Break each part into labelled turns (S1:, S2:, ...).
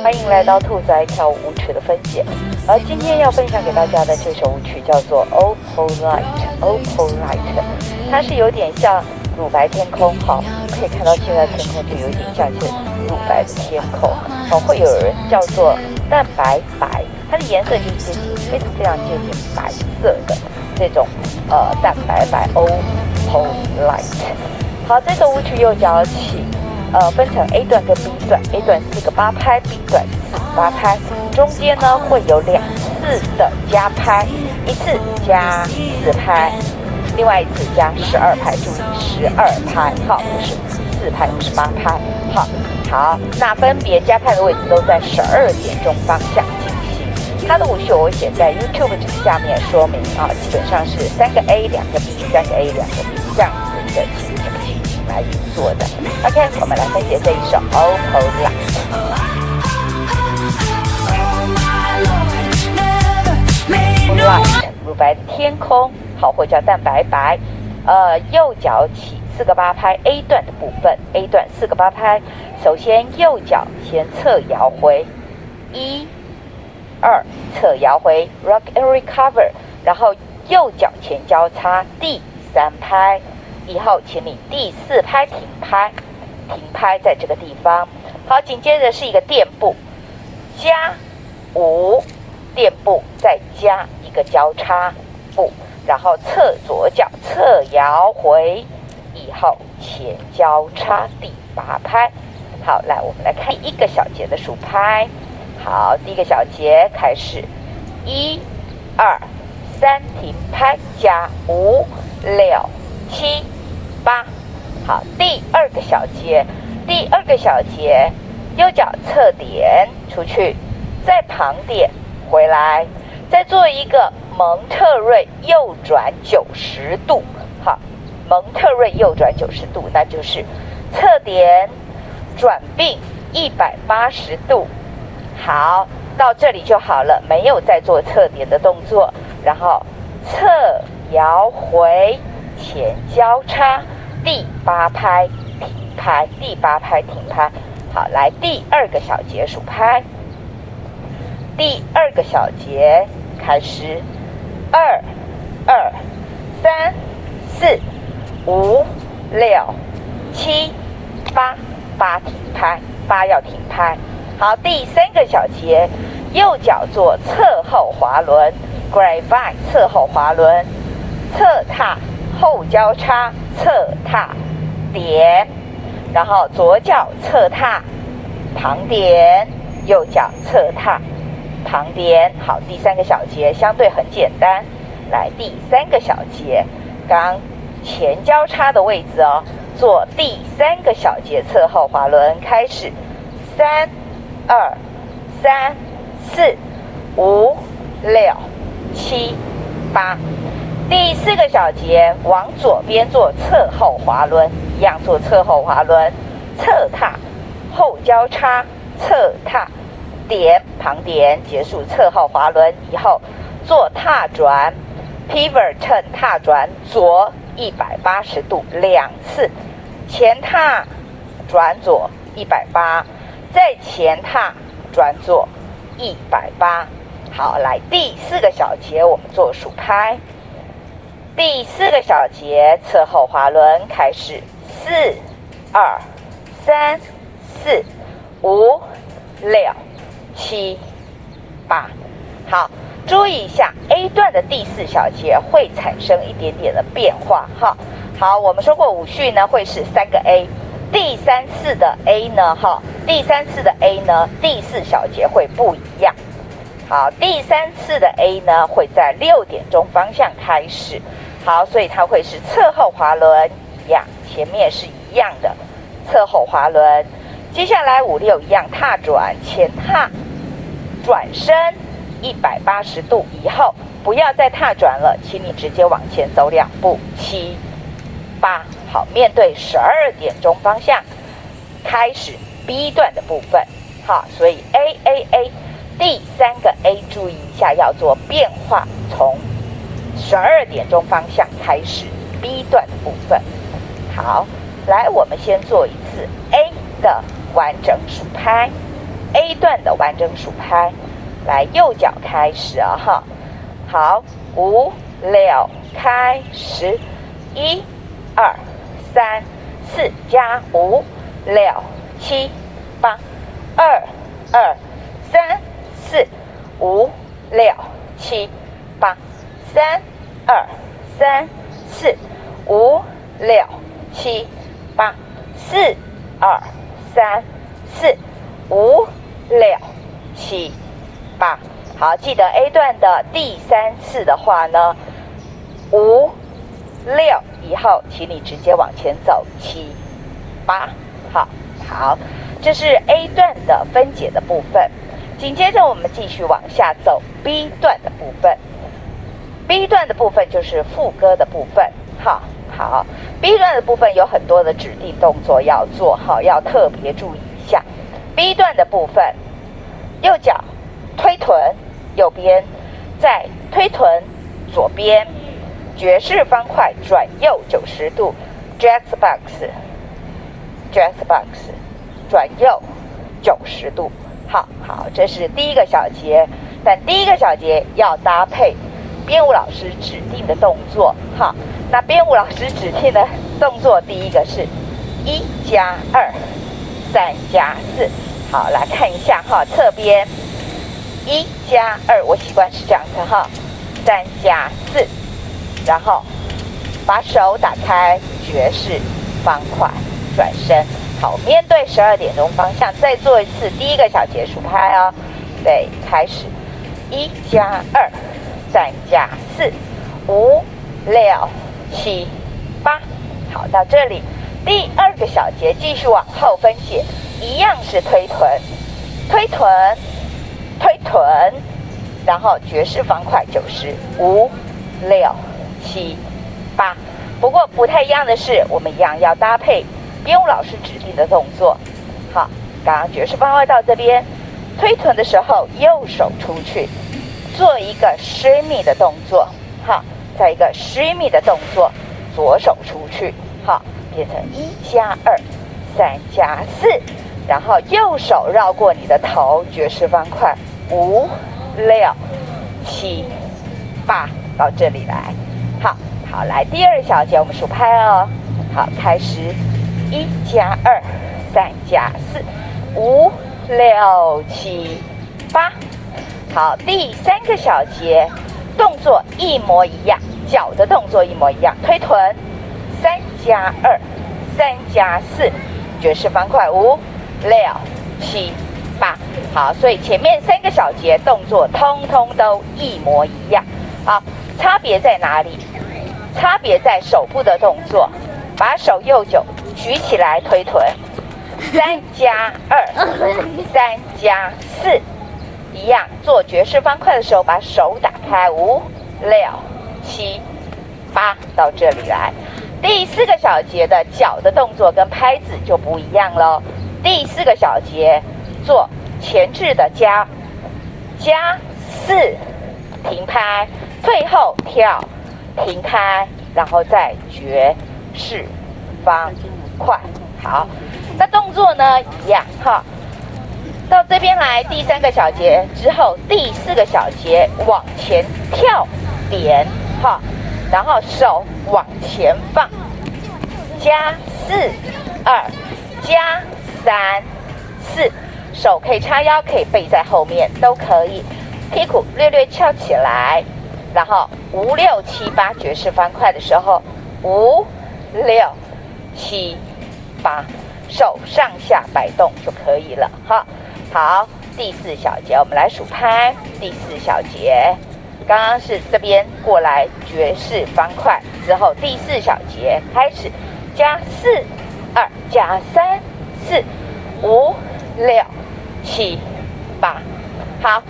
S1: 欢迎来到兔仔跳舞曲的分解，而今天要分享给大家的这首舞曲叫做 Opalite， 它是有点像乳白天空，好，可以看到现在天空就有点像是乳白的天空，会有人叫做淡白白，它的颜色就是非常接近白色的这种淡白白 Opalite。好，这首舞曲右脚起。分成 A 段跟 B 段 ，A 段4个8拍 ，B 段4个8拍，中间呢会有2次的加拍，一次加4拍，另外一次加12拍，注意12拍，好，不是4拍，不是8拍，好，那分别加拍的位置都在12点钟方向进行。它的舞序我会写在 YouTube 这个下面说明啊，基本上是3个 A 2个 B，3个 A 2个 B 这样子的情形来运作的。OK， 我们来分解这一首 Opalite。乳白的天空，好，或叫淡白白。右脚起4个8拍 A 段的部分 ，A 段4个8拍。首先右脚先侧摇回，1、2，侧摇回 ，Rock and Recover， 然后右脚前交叉第3拍。以后请你第4拍停拍在这个地方。好，紧接着是一个垫步，加5，垫步再加一个交叉步，然后侧左脚侧摇回，以后前交叉第8拍。好，来我们来看一个小节的数拍。好，第一个小节开始，1、2、3停拍，加5、6、7、8，好，第二个小节，右脚侧点出去，再旁点回来，再做一个蒙特瑞右转90度，好，蒙特瑞右转90度，那就是侧点转并180度，好，到这里就好了，没有再做侧点的动作，然后侧摇回。前交叉第8拍停拍，第8拍停拍。好，来第二个小节数拍。第二个小节开始，2、2、3、4、5、6、7、8， 8停拍，8要停拍。好，第3个小节，右脚做侧后滑轮 ，Grapevine 侧后滑轮，侧踏。后交叉侧踏点，然后左脚侧踏旁点，右脚侧踏旁点。好，第3个小节相对很简单。来第3个小节，刚前交叉的位置哦，做第3个小节侧后滑轮，开始3、2、3、4、5、6、7、8。第4个小节往左边做侧后滑轮，一样做侧后滑轮，侧踏后交叉侧踏点旁点，结束侧后滑轮以后做踏转 pivot turn 踏转左180度2次，前踏转左180，再前踏转左180。好，来第4个小节我们做数拍。第4个小节侧后滑轮开始，4、2、3、4、5、6、7、8。好，注意一下 A 段的第4小节会产生一点点的变化哈。好，我们说过舞序呢会是3个 A， 第3、4的 A 呢第3、4的 A 呢，第4小节会不一样。好，第3、4的 A 呢会在6点钟方向开始。好，所以它会是侧后滑轮一样，前面是一样的侧后滑轮。接下来5、6一样踏转，前踏转身180度以后，不要再踏转了，请你直接往前走2步，7、8。好，面对12点钟方向开始 B 段的部分。好，所以 A 第3个 A 注意一下要做变化，从12点钟方向开始 B 段的部分。好，来我们先做一次 A 的完整数拍。A 段的完整数拍。来，右脚开始啊哈，好，5、6开始，1、2、3、4加5、6、7、8，2、2、3、4、5、6、7、8，3、2、3、4、5、6、7、8，4、2、3、4、5、6、7、8。好，记得 A 段的第3次的话呢，5、6以后，请你直接往前走，7、8。好，这是 A 段的分解的部分。紧接着我们继续往下走 B 段的部分。B 段的部分就是副歌的部分。好 ，B 段的部分有很多的指定动作要做，要特别注意一下。B 段的部分，右脚推臀，右边再推臀，左边爵士方块转右90度 ，jazz box 转右90度。好，这是第一个小节，但第一个小节要搭配编舞老师指定的动作。那编舞老师指定的动作，第一个是1加2、3加4。好，来看一下侧边1加2，我习惯是这样子3加4，然后把手打开，爵士方块转身。好，面对12点钟方向，再做一次第一个小节数拍哦。对，开始1加2、3加4、5、6、7、8。好，到这里第二个小节继续往后分解，一样是推臀，然后爵士方块90，5、6、7、8。不过不太一样的是，我们一样要搭配编舞老师指定的动作。好，刚刚爵士方块到这边，推臀的时候右手出去，做一个 shimmy 的动作。好，再一个 shimmy 的动作，左手出去。好，变成1加2、3加4，然后右手绕过你的头，爵士方块5、6、7、8，到这里来。好，来第二小节我们数拍哦。好，开始1加2、3加4、5、6、7、8。好，第三个小节动作一模一样，脚的动作一模一样，推臀3加2、3加4，爵士方块5、6、7、8。好，所以前面3个小节动作通通都一模一样。好，差别在哪里？差别在手部的动作，把手右脚举起来推臀，3加2、3加4，一样做爵士方块的时候，把手打开5、6、7、8，到这里来。第4个小节的脚的动作跟拍子就不一样了。第4个小节做前置的加4，停拍，退后跳，停开，然后再爵士方块。好，那动作呢一样到这边来，第3个小节之后，第4个小节往前跳点然后手往前放，加4、2、加3、4，手可以叉腰，可以背在后面都可以，屁股略略翘起来，然后5、6、7、8爵士方块的时候，5、6、7、8，手上下摆动就可以了好，第4小节我们来数拍。第4小节刚刚是这边过来爵士方块之后，第4小节开始加4、2加3、4、5、6、7、8。好，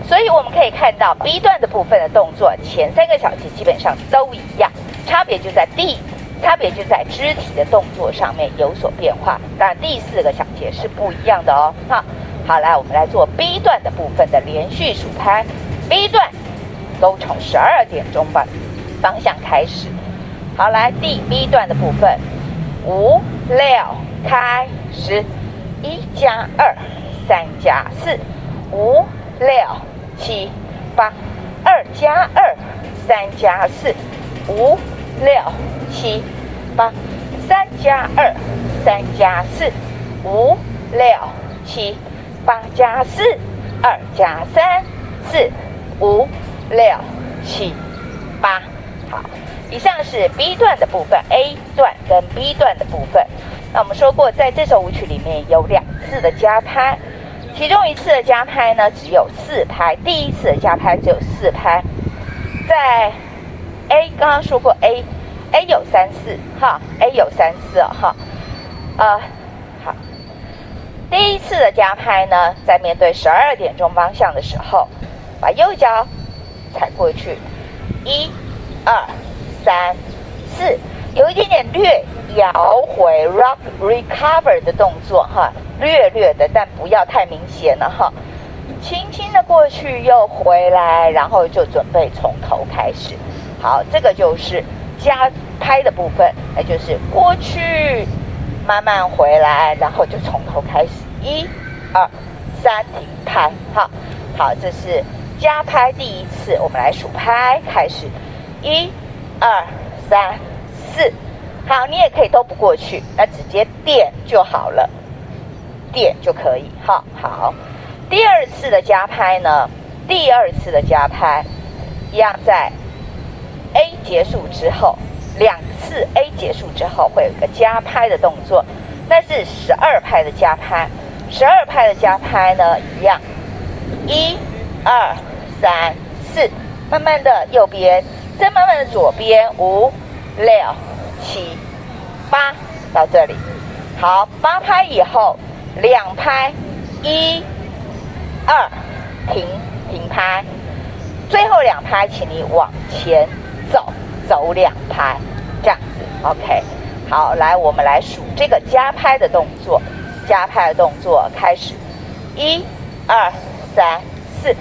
S1: 所以我们可以看到 B 段的部分的动作，前3个小节基本上都一样，差别就在肢体的动作上面有所变化。当然第4个小节是不一样的哦。好，来我们来做 B 段的部分的连续数拍。B 段都从12点钟方向开始。好，来第 B 段的部分，5、6开始，1加2、3加4 5 6 7 8 2加2 3加4 5 6 7 8 3加2 3加4 5 6 7 8加4 2加3 4 5 6 7 8。好，以上是 B 段的部分 ，A 段跟 B 段的部分。那我们说过，在这首舞曲里面有2次的加拍，其中1次的加拍呢只有4拍，第1次的加拍只有4拍。在 A 刚刚说过 A 有3、4哈 ，A 有3、4哈，好。第1次的加拍呢，在面对12点钟方向的时候，把右脚踩过去，1、2、3、4，有一点点略摇回 rock recover 的动作哈，略的，但不要太明显了哈。轻轻的过去又回来，然后就准备从头开始。好，这个就是加拍的部分，那就是过去慢慢回来，然后就从头开始，1、2、3停拍。好，这是加拍第1次，我们来数拍，开始，1、2、3、4。好，你也可以都不过去，那直接点就好了，点就可以。好，第2次的加拍呢？第2次的加拍一样在 A 结束之后，2次 A 结束之后会有一个加拍的动作，那是12拍的加拍。12拍的加拍呢，一样，1、2、3、4，慢慢的右边，再慢慢的左边，5、6、7、8，到这里。好，8拍以后2拍，1、2，停拍，最后2拍，请你往前走2拍，这样子 ，OK。好，来，我们来数这个加拍的动作，加拍的动作开始，1、2、3、4、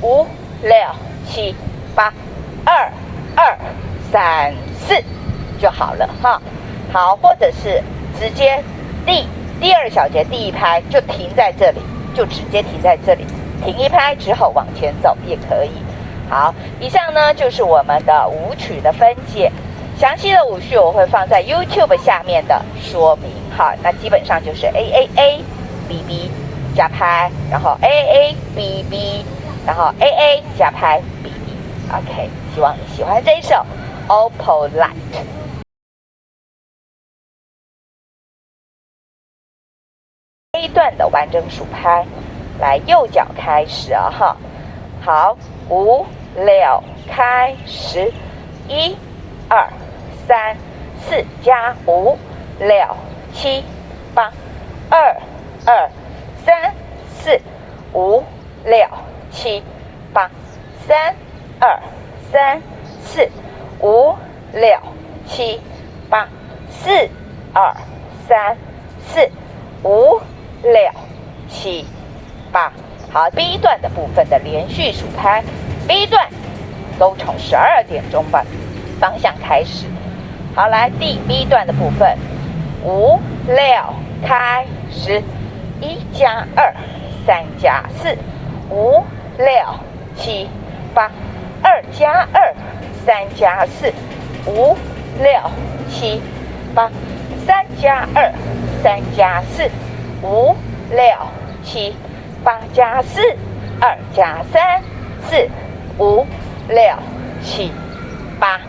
S1: 5、6、7、8、2、2、3、4就好了哈。好，或者是直接第2小节第1拍就停在这里，就直接停在这里，停1拍之后往前走也可以。好，以上呢就是我们的舞曲的分解，详细的舞序我会放在 YouTube 下面的说明。好，那基本上就是 AAA BB 加拍，然后 AAA BB， 然后 AA 加拍 BB。OK， 希望你喜欢这一首 Opal Light。A 段的完整数拍，来右脚开始啊哈。好，5、6开始，1、2、3、4加5、6、7、8、2、2、3、4、5、6、7、8、3、2、3、4、5、6、7、8、4、2、3、4、5、6、7、8。好 ，B 段的部分的连续数拍 ，B 段都从12点钟方向开始。好，来第 B 段的部分，5、6开始，1加2、3加4、5、6、7、8、2加2、3加4、5、6、7、8、3加2、3加4、5、6、7、8加4、2加3、4、5、6、7、8。